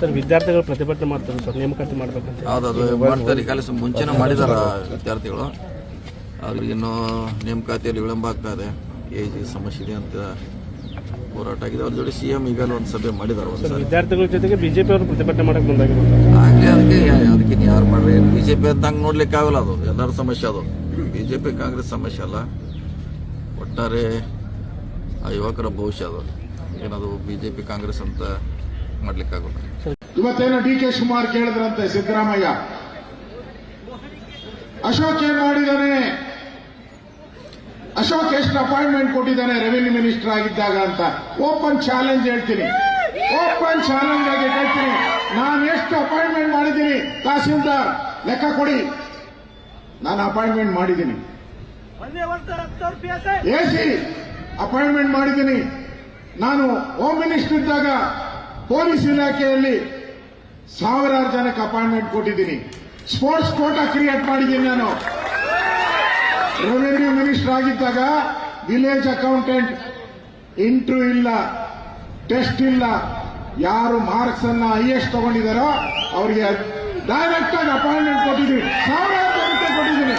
Sir ವಿದ್ಯಾರ್ಥಿಗಳು ಪ್ರತಿಭಟನೆ ಮಾಡ್ತಾರೆ ಸರ್, ನೇಮಕಾತಿ ಮಾಡ್ಬೇಕಂತ. ಹೌದು, ಮಾಡ್ತಾರೆ. ಈ ಕಾಲ ಮುಂಚೆನೇ ಮಾಡಿದಾರ ವಿದ್ಯಾರ್ಥಿಗಳು. ಅವ್ರಿಗಿನ್ನೂ ನೇಮಕಾತಿಯಲ್ಲಿ ವಿಳಂಬ ಆಗ್ತಾ ಇದೆ. ಏಜ್ ಸಮಸ್ಯೆ ಇದೆ ಅಂತ ಹೋರಾಟ ಆಗಿದೆ. ಅವ್ರ ಜೊತೆ ಸಿಎಂ ಈಗಲೂ ಒಂದು ಸಭೆ ಮಾಡಿದಾರೆ. ವಿದ್ಯಾರ್ಥಿಗಳ ಜೊತೆಗೆ ಬಿಜೆಪಿ ಅವರು ಪ್ರತಿಭಟನೆ ಮಾಡಕ್ಕೆ ಮುಂದಾಗಿದ್ದಾರೆ. ಆಗಲಿ, ಅದಕ್ಕೆ ಯಾರು ಮಾಡ್ರಿ, ಬಿಜೆಪಿ ಅಂತ ಹಂಗೆ ನೋಡ್ಲಿಕ್ಕೆ ಆಗಲ್ಲ. ಅದು ಎಲ್ಲರ ಸಮಸ್ಯೆ. ಅದು ಬಿಜೆಪಿ ಕಾಂಗ್ರೆಸ್ ಸಮಸ್ಯೆ ಅಲ್ಲ, ಒಟ್ಟಾರೆ ಆ ಯುವಕರ ಭವಿಷ್ಯ. ಅದು ಏನದು ಬಿಜೆಪಿ ಕಾಂಗ್ರೆಸ್ ಅಂತ ಮಾಡ್ಲಿಕ್ಕಾಗಲ್ಲ. ಇವತ್ತೇನೋ ಡಿ ಕೆ ಶಿವಕುಮಾರ್ ಕೇಳಿದ್ರಂತೆ ಸಿದ್ದರಾಮಯ್ಯ, ಅಶೋಕ್ ಏನ್ ಮಾಡಿದಾನೆ, ಅಶೋಕ್ ಎಷ್ಟು ಅಪಾಯಿಂಟ್ಮೆಂಟ್ ಕೊಟ್ಟಿದ್ದಾನೆ ರೆವಿನ್ಯೂ ಮಿನಿಸ್ಟರ್ ಆಗಿದ್ದಾಗ ಅಂತ. ಓಪನ್ ಚಾಲೆಂಜ್ ಹೇಳ್ತೀನಿ, ಓಪನ್ ಚಾಲೆಂಜ್ ಆಗಿ ಹೇಳ್ತೀನಿ, ನಾನು ಎಷ್ಟು ಅಪಾಯಿಂಟ್ಮೆಂಟ್ ಮಾಡಿದ್ದೀನಿ ತಹಸೀಲ್ದಾರ್ ಲೆಕ್ಕ ಕೊಡಿ. ನಾನು ಅಪಾಯಿಂಟ್ಮೆಂಟ್ ಮಾಡಿದ್ದೀನಿ, ಎಸಿ ಅಪಾಯಿಂಟ್ಮೆಂಟ್ ಮಾಡಿದ್ದೀನಿ. ನಾನು ಹೋಮ್ ಮಿನಿಸ್ಟರ್ ಇದ್ದಾಗ ಪೊಲೀಸ್ ಇಲಾಖೆಯಲ್ಲಿ ಸಾವಿರಾರು ಜನಕ್ಕೆ ಅಪಾಯಿಂಟ್ಮೆಂಟ್ ಕೊಟ್ಟಿದ್ದೀನಿ. ಸ್ಪೋರ್ಟ್ಸ್ ಕೋಟಾ ಕ್ರಿಯೇಟ್ ಮಾಡಿದ್ದೀನಿ. ನಾನು ರೆವಿನ್ಯೂ ಮಿನಿಸ್ಟರ್ ಆಗಿದ್ದಾಗ ವಿಲೇಜ್ ಅಕೌಂಟೆಂಟ್ ಇಂಟರ್ವ್ಯೂ ಇಲ್ಲ, ಟೆಸ್ಟ್ ಇಲ್ಲ. ಯಾರು ಮಾರ್ಕ್ಸ್ ಅನ್ನ ಹೈಯೆಸ್ಟ್ ತಗೊಂಡಿದ್ದಾರೋ ಅವರಿಗೆ ಡೈರೆಕ್ಟ್ ಆಗಿ ಅಪಾಯಿಂಟ್ಮೆಂಟ್ ಕೊಟ್ಟಿದ್ದೀನಿ. ಸಾವಿರಾರು ಜನಕ್ಕೆ ಕೊಟ್ಟಿದ್ದೀನಿ.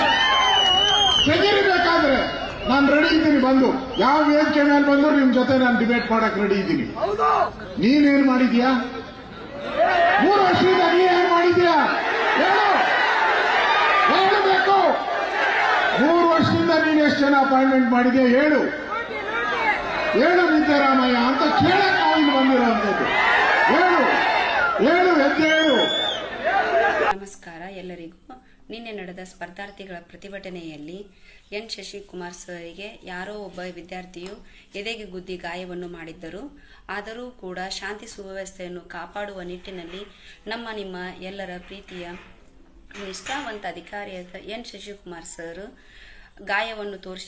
ತೆಗಿಬೇಕಾದ್ರೆ ನಾನು ರೆಡಿ ಇದ್ದೀನಿ. ಬಂದು ಯಾವ ವೇದಿಕೆ ಮೇಲೆ ಬಂದು ನಿಮ್ ಜೊತೆ ನಾನು ಡಿಬೇಟ್ ಮಾಡಕ್ ರೆಡಿ ಇದ್ದೀನಿ. ನೀನೇನ್ ಮಾಡಿದ್ಯಾ 3 ವರ್ಷದಿಂದ? ನೀನೇನ್ ಮಾಡಿದ್ಯಾ ಹೇಳಬೇಕು. 3 ವರ್ಷದಿಂದ ನೀನು ಎಷ್ಟು ಜನ ಅಪಾಯಿಂಟ್ಮೆಂಟ್ ಮಾಡಿದ್ಯಾ ಹೇಳು ಸಿದ್ದರಾಮಯ್ಯ ಅಂತ ಕೇಳಕ್ ನಾವು ಇಲ್ಲಿ ಬಂದಿರೋಂಥದ್ದು. ಹೇಳು ಎದ್ದೇಳು. ನಮಸ್ಕಾರ ಎಲ್ಲರಿಗೂ. ನಿನ್ನೆ ನಡೆದ ಸ್ಪರ್ಧಾರ್ಥಿಗಳ ಪ್ರತಿಭಟನೆಯಲ್ಲಿ ಎನ್ ಶಶಿಕುಮಾರ್ ಸರ್ಗೆ ಯಾರೋ ಒಬ್ಬ ವಿದ್ಯಾರ್ಥಿಯು ಎದೆಗೆ ಗುದ್ದಿ ಗಾಯವನ್ನು ಮಾಡಿದ್ದರು. ಆದರೂ ಕೂಡ ಶಾಂತಿ ಸುವ್ಯವಸ್ಥೆಯನ್ನು ಕಾಪಾಡುವ ನಿಟ್ಟಿನಲ್ಲಿ ನಿಮ್ಮ ಎಲ್ಲರ ಪ್ರೀತಿಯ ನಿಷ್ಠಾವಂತ ಅಧಿಕಾರಿಯಾದ ಎನ್ ಶಶಿಕುಮಾರ್ ಸರ್ ಗಾಯವನ್ನು ತೋರಿಸಿ